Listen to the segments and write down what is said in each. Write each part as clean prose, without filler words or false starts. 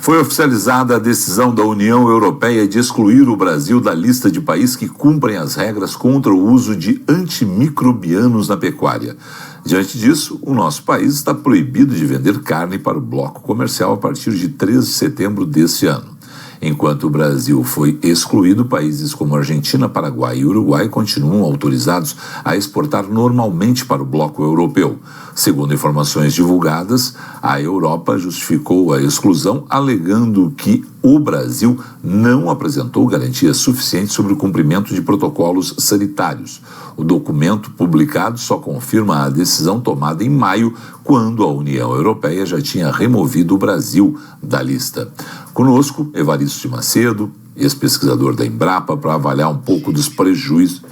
Foi oficializada a decisão da União Europeia de excluir o Brasil da lista de países que cumprem as regras contra o uso de antimicrobianos na pecuária. Diante disso, o nosso país está proibido de vender carne para o bloco comercial a partir de 13 de setembro deste ano. Enquanto o Brasil foi excluído, países como Argentina, Paraguai e Uruguai continuam autorizados a exportar normalmente para o bloco europeu. Segundo informações divulgadas, a Europa justificou a exclusão alegando que o Brasil não apresentou garantias suficientes sobre o cumprimento de protocolos sanitários. O documento publicado só confirma a decisão tomada em maio, quando a União Europeia já tinha removido o Brasil da lista. Conosco, Evaristo de Macedo, ex-pesquisador da Embrapa, para avaliar um pouco dos prejuízos.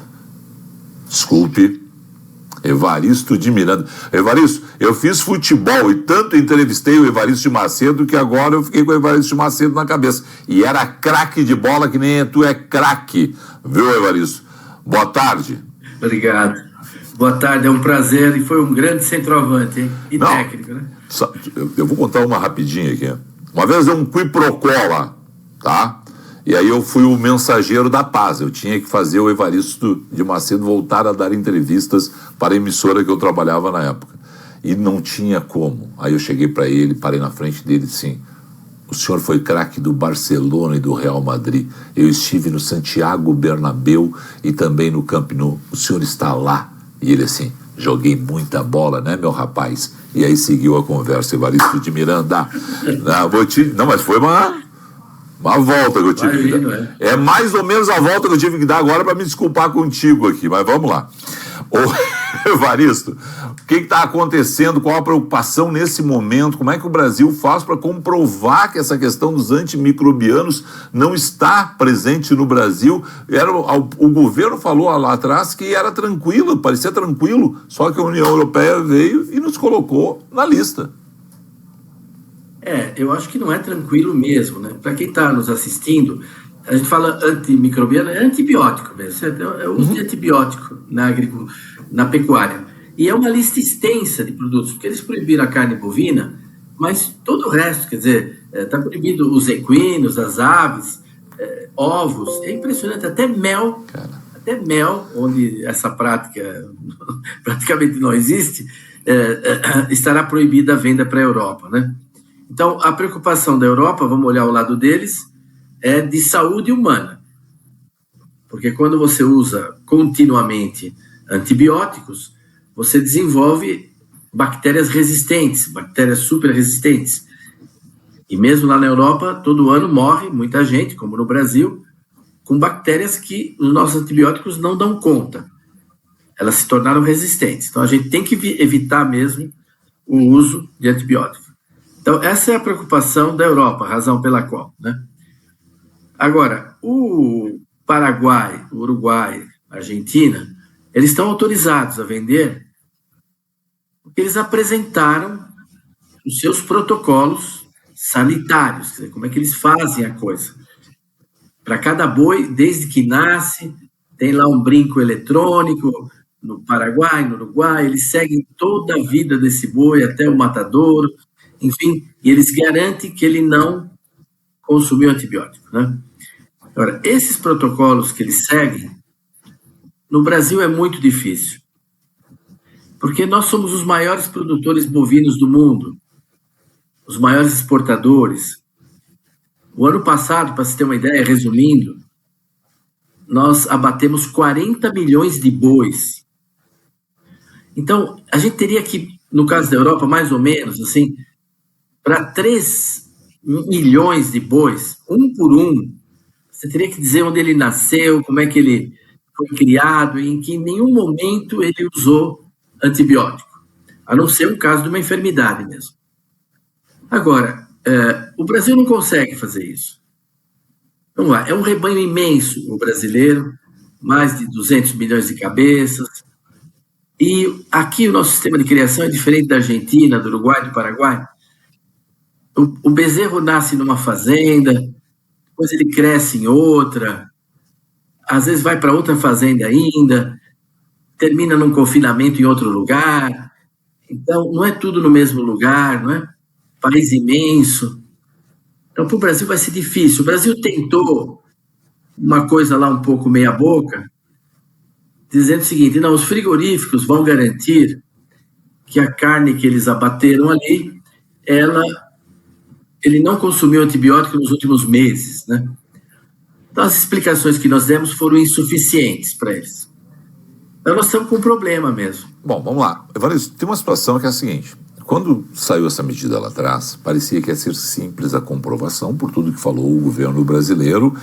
Desculpe, Evaristo de Miranda. Evaristo, eu fiz futebol e tanto entrevistei o Evaristo de Macedo que agora eu fiquei com o Evaristo de Macedo na cabeça. E era craque de bola que nem tu é craque, viu, Evaristo? Boa tarde. Obrigado. Boa tarde, é um prazer e foi um grande centroavante, hein? E técnico, né? Eu vou contar uma rapidinha aqui. Uma vez deu um quiprocó lá, tá? E aí eu fui o mensageiro da paz. Eu tinha que fazer o Evaristo de Macedo voltar a dar entrevistas para a emissora que eu trabalhava na época. E não tinha como. Aí eu cheguei para ele, parei na frente dele assim: o senhor foi craque do Barcelona e do Real Madrid. Eu estive no Santiago Bernabéu e também no Camp Nou. O senhor está lá. E ele assim: joguei muita bola, né, meu rapaz? E aí seguiu a conversa, Evaristo de Miranda. Não, mas foi uma volta que eu tive que dar. É mais ou menos a volta que eu tive que dar agora para me desculpar contigo aqui, mas vamos lá. Ô, Evaristo, o que está acontecendo? Qual a preocupação nesse momento? Como é que o Brasil faz para comprovar que essa questão dos antimicrobianos não está presente no Brasil? O governo falou lá atrás que era tranquilo, parecia tranquilo, só que a União Europeia veio e nos colocou na lista. Eu acho que não é tranquilo mesmo, né? Para quem está nos assistindo, a gente fala antimicrobiano, é antibiótico mesmo, certo? É o uso de antibiótico na pecuária. E é uma lista extensa de produtos, porque eles proibiram a carne bovina, mas todo o resto, quer dizer, está proibido os equinos, as aves, ovos, é impressionante, até mel, onde essa prática praticamente não existe, estará proibida a venda para a Europa, né? Então, a preocupação da Europa, vamos olhar o lado deles, é de saúde humana. Porque quando você usa continuamente antibióticos, você desenvolve bactérias resistentes, bactérias super resistentes. E mesmo lá na Europa, todo ano morre muita gente, como no Brasil, com bactérias que os nossos antibióticos não dão conta. Elas se tornaram resistentes. Então, a gente tem que evitar mesmo o uso de antibióticos. Então, essa é a preocupação da Europa, a razão pela qual, né? Agora, o Paraguai, o Uruguai, a Argentina, eles estão autorizados a vender porque eles apresentaram os seus protocolos sanitários, quer dizer, como é que eles fazem a coisa. Para cada boi, desde que nasce, tem lá um brinco eletrônico. No Paraguai, no Uruguai, eles seguem toda a vida desse boi até o matadouro, enfim, e eles garantem que ele não consumiu antibiótico, né? Agora, esses protocolos que eles seguem, no Brasil é muito difícil, porque nós somos os maiores produtores bovinos do mundo, os maiores exportadores. O ano passado, para se ter uma ideia, resumindo, nós abatemos 40 milhões de bois. Então, a gente teria que, no caso da Europa, mais ou menos, assim, para 3 milhões de bois, um por um, você teria que dizer onde ele nasceu, como é que ele foi criado, e em que em nenhum momento ele usou antibiótico, a não ser um caso de uma enfermidade mesmo. Agora, o Brasil não consegue fazer isso. Vamos lá, é um rebanho imenso o brasileiro, mais de 200 milhões de cabeças, e aqui o nosso sistema de criação é diferente da Argentina, do Uruguai, do Paraguai. O bezerro nasce numa fazenda, depois ele cresce em outra, às vezes vai para outra fazenda ainda, termina num confinamento em outro lugar. Então, não é tudo no mesmo lugar, não é? País imenso. Então, para o Brasil vai ser difícil. O Brasil tentou uma coisa lá um pouco meia boca, dizendo o seguinte: não, os frigoríficos vão garantir que a carne que eles abateram ali, ele não consumiu antibiótico nos últimos meses, né? Então, as explicações que nós demos foram insuficientes para eles. Então, nós estamos com um problema mesmo. Bom, vamos lá. Evaristo, tem uma situação que é a seguinte: quando saiu essa medida lá atrás, parecia que ia ser simples a comprovação por tudo que falou o governo brasileiro,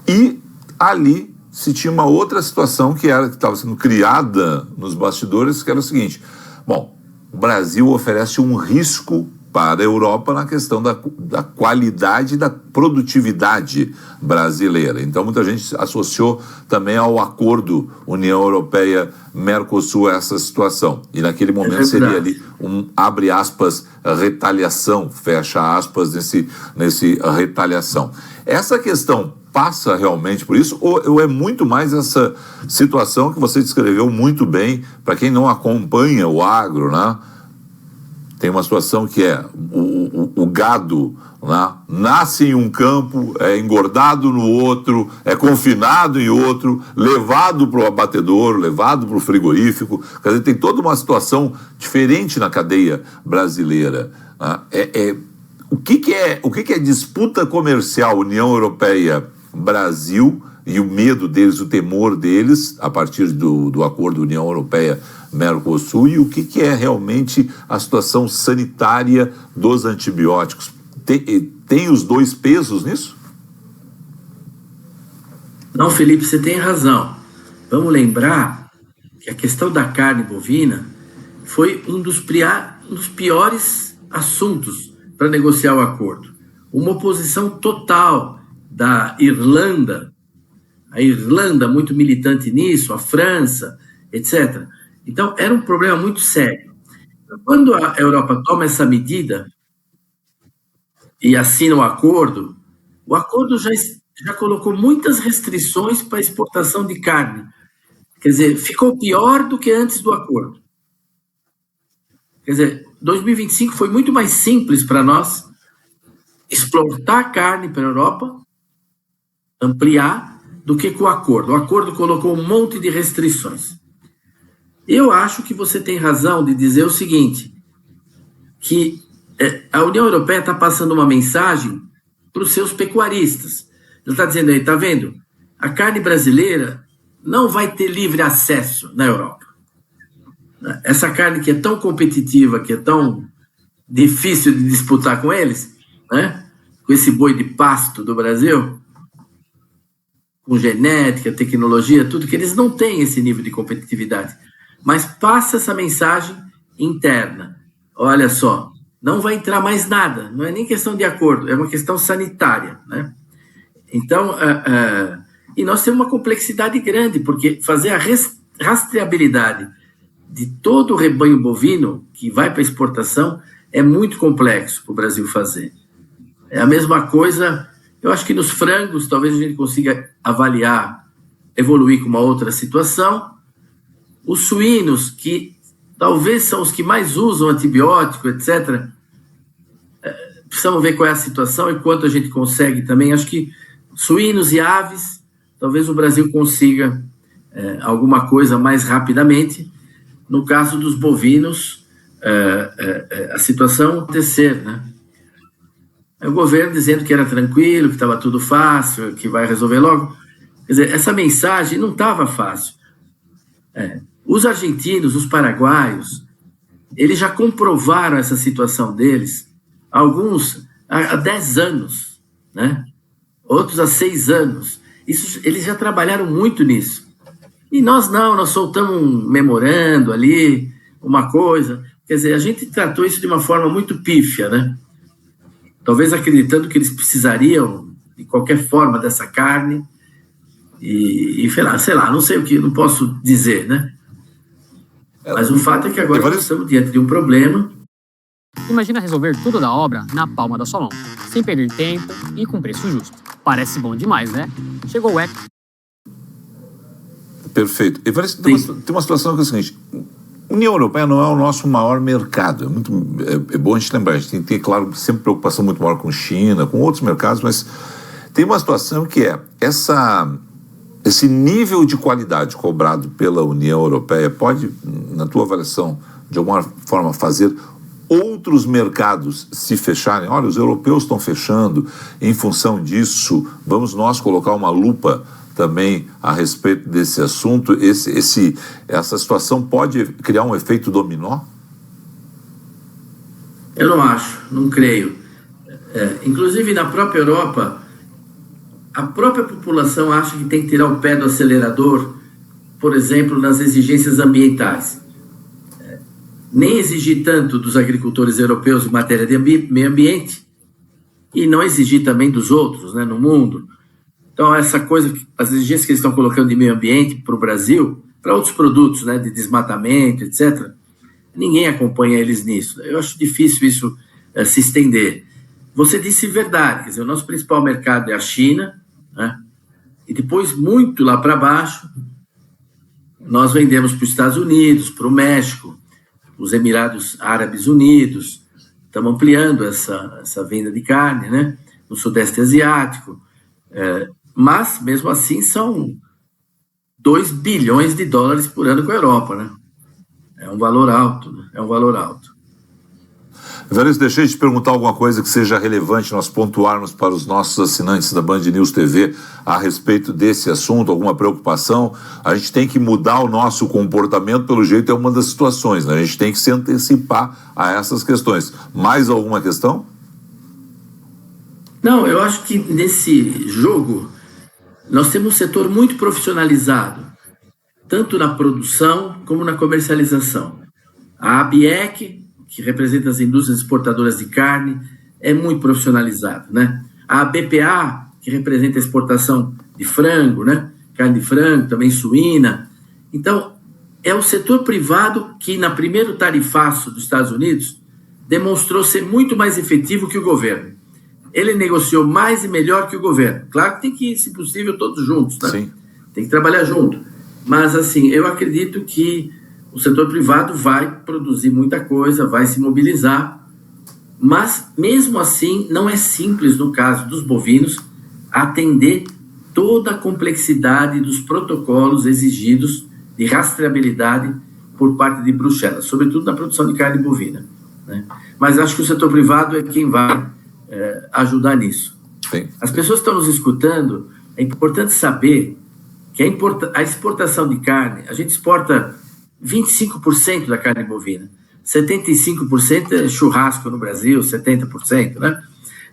e ali se tinha uma outra situação que estava sendo criada nos bastidores, que era o seguinte: bom, o Brasil oferece um risco para a Europa na questão da qualidade e da produtividade brasileira. Então, muita gente associou também ao acordo União Europeia-Mercosul essa situação. E naquele momento seria ali abre aspas, retaliação, fecha aspas, nesse retaliação. Essa questão passa realmente por isso, ou é muito mais essa situação que você descreveu muito bem, para quem não acompanha o agro, né? Tem uma situação que é o gado, né, nasce em um campo, é engordado no outro, é confinado em outro, levado para o abatedor, levado para o frigorífico. Quer dizer, tem toda uma situação diferente na cadeia brasileira. Né? O que é disputa comercial União Europeia-Brasil e o medo deles, o temor deles, a partir do acordo União Europeia-Mercosul, e o que é realmente a situação sanitária dos antibióticos? Tem os dois pesos nisso? Não, Felipe, você tem razão. Vamos lembrar que a questão da carne bovina foi um dos piores assuntos para negociar o acordo. Uma oposição total da Irlanda, a Irlanda muito militante nisso, a França, etc. Então, era um problema muito sério. Quando a Europa toma essa medida e assina o acordo já colocou muitas restrições para a exportação de carne. Quer dizer, ficou pior do que antes do acordo. Quer dizer, 2025 foi muito mais simples para nós exportar carne para a Europa, ampliar, do que com o acordo. O acordo colocou um monte de restrições. Eu acho que você tem razão de dizer o seguinte, que a União Europeia está passando uma mensagem para os seus pecuaristas. Ele está dizendo aí, está vendo? A carne brasileira não vai ter livre acesso na Europa. Essa carne que é tão competitiva, que é tão difícil de disputar com eles, né? Com esse boi de pasto do Brasil, com genética, tecnologia, tudo, que eles não têm esse nível de competitividade. Mas passa essa mensagem interna. Olha só, não vai entrar mais nada, não é nem questão de acordo, é uma questão sanitária, né? Então, e nós temos uma complexidade grande, porque fazer a rastreabilidade de todo o rebanho bovino que vai para exportação é muito complexo para o Brasil fazer. É a mesma coisa, eu acho que nos frangos talvez a gente consiga avaliar, evoluir com uma outra situação. Os suínos, que talvez são os que mais usam antibiótico, etc., precisamos ver qual é a situação e quanto a gente consegue também. Acho que suínos e aves, talvez o Brasil consiga alguma coisa mais rapidamente. No caso dos bovinos, a situação acontecer, né? O governo dizendo que era tranquilo, que estava tudo fácil, que vai resolver logo. Quer dizer, essa mensagem não estava fácil. Os argentinos, os paraguaios, eles já comprovaram essa situação deles, alguns há 10 anos, né? Outros há 6 anos. Eles já trabalharam muito nisso. E nós não, nós soltamos um memorando ali, uma coisa. Quer dizer, a gente tratou isso de uma forma muito pífia, né? Talvez acreditando que eles precisariam, de qualquer forma, dessa carne. E sei lá, não sei o que, não posso dizer, né? Mas o fato é que agora nós estamos diante de um problema. Imagina resolver tudo da obra na palma da sua mão, sem perder tempo e com preço justo. Parece bom demais, né? Chegou o Perfeito. Evaristo, tem uma situação que é o seguinte: A União Europeia não é o nosso maior mercado. É bom a gente lembrar, a gente tem que ter, claro, sempre preocupação muito maior com China, com outros mercados, mas tem uma situação que é esse nível de qualidade cobrado pela União Europeia pode, na tua avaliação, de alguma forma fazer outros mercados se fecharem? Olha, os europeus estão fechando, em função disso, vamos nós colocar uma lupa também a respeito desse assunto. Essa situação pode criar um efeito dominó? Eu não acho, não creio. Inclusive, na própria Europa, a própria população acha que tem que tirar o pé do acelerador, por exemplo, nas exigências ambientais. Nem exigir tanto dos agricultores europeus em matéria de meio ambiente e não exigir também dos outros, né, no mundo. Então, essa coisa, as exigências que eles estão colocando de meio ambiente para o Brasil, para outros produtos, né, de desmatamento, etc., ninguém acompanha eles nisso. Eu acho difícil isso se estender. Você disse verdade, quer dizer, o nosso principal mercado é a China, né, e depois, muito lá para baixo, nós vendemos para os Estados Unidos, para o México, os Emirados Árabes Unidos, estamos ampliando essa venda de carne, né, no Sudeste Asiático, mas, mesmo assim, são 2 bilhões de dólares por ano com a Europa, né? É um valor alto, né? É um valor alto. Evaristo, deixei de te perguntar alguma coisa que seja relevante nós pontuarmos para os nossos assinantes da Band News TV a respeito desse assunto, alguma preocupação. A gente tem que mudar o nosso comportamento, pelo jeito é uma das situações, né? A gente tem que se antecipar a essas questões. Mais alguma questão? Não, eu acho que nesse jogo nós temos um setor muito profissionalizado, tanto na produção como na comercialização. A ABIEC, que representa as indústrias exportadoras de carne, é muito profissionalizada, né? A BPA, que representa a exportação de frango, né? Carne de frango, também suína. Então, é o setor privado que, na primeiro tarifaço dos Estados Unidos, demonstrou ser muito mais efetivo que o governo. Ele negociou mais e melhor que o governo. Claro que tem que ir, se possível, todos juntos, né? Sim. Tem que trabalhar junto. Mas, assim, eu acredito que o setor privado vai produzir muita coisa, vai se mobilizar, mas, mesmo assim, não é simples, no caso dos bovinos, atender toda a complexidade dos protocolos exigidos de rastreabilidade por parte de Bruxelas, sobretudo na produção de carne bovina, né? Mas acho que o setor privado é quem vai ajudar nisso. Sim. As pessoas que estão nos escutando, é importante saber que a exportação de carne, a gente exporta 25% da carne bovina, 75% é churrasco no Brasil, 70%, né?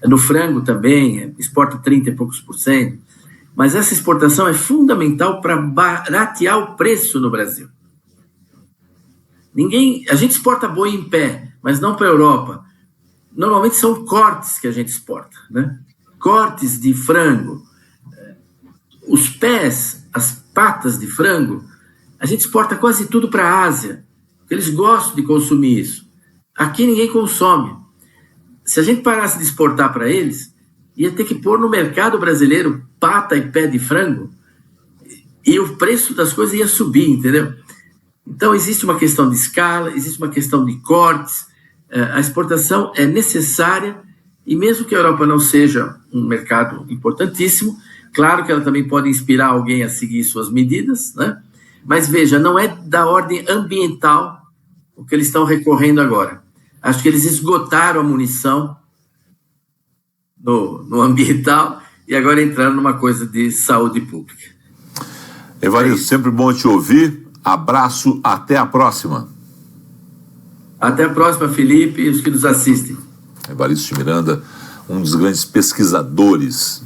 No frango também, exporta 30 e poucos por cento, mas essa exportação é fundamental para baratear o preço no Brasil. A gente exporta boi em pé, mas não para a Europa. Normalmente são cortes que a gente exporta, né? Cortes de frango. Os pés, as patas de frango, a gente exporta quase tudo para a Ásia, porque eles gostam de consumir isso. Aqui ninguém consome. Se a gente parasse de exportar para eles, ia ter que pôr no mercado brasileiro pata e pé de frango, e o preço das coisas ia subir, entendeu? Então, existe uma questão de escala, existe uma questão de cortes. A exportação é necessária, e mesmo que a Europa não seja um mercado importantíssimo, claro que ela também pode inspirar alguém a seguir suas medidas, né? Mas veja, não é da ordem ambiental o que eles estão recorrendo agora. Acho que eles esgotaram a munição no ambiental e agora entraram numa coisa de saúde pública. Evaristo, sempre bom te ouvir. Abraço, até a próxima. Até a próxima, Felipe, e os que nos assistem. Evaristo Miranda, um dos grandes pesquisadores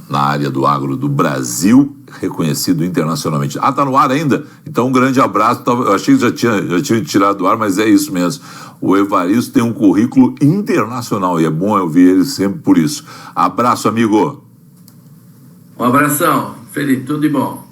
na área do agro do Brasil, reconhecido internacionalmente. Tá no ar ainda? Então um grande abraço. Eu achei que já tinha tirado do ar, mas é isso mesmo. O Evaristo tem um currículo internacional e é bom eu ouvir ele sempre por isso. Abraço, amigo. Um abração, Felipe, tudo de bom.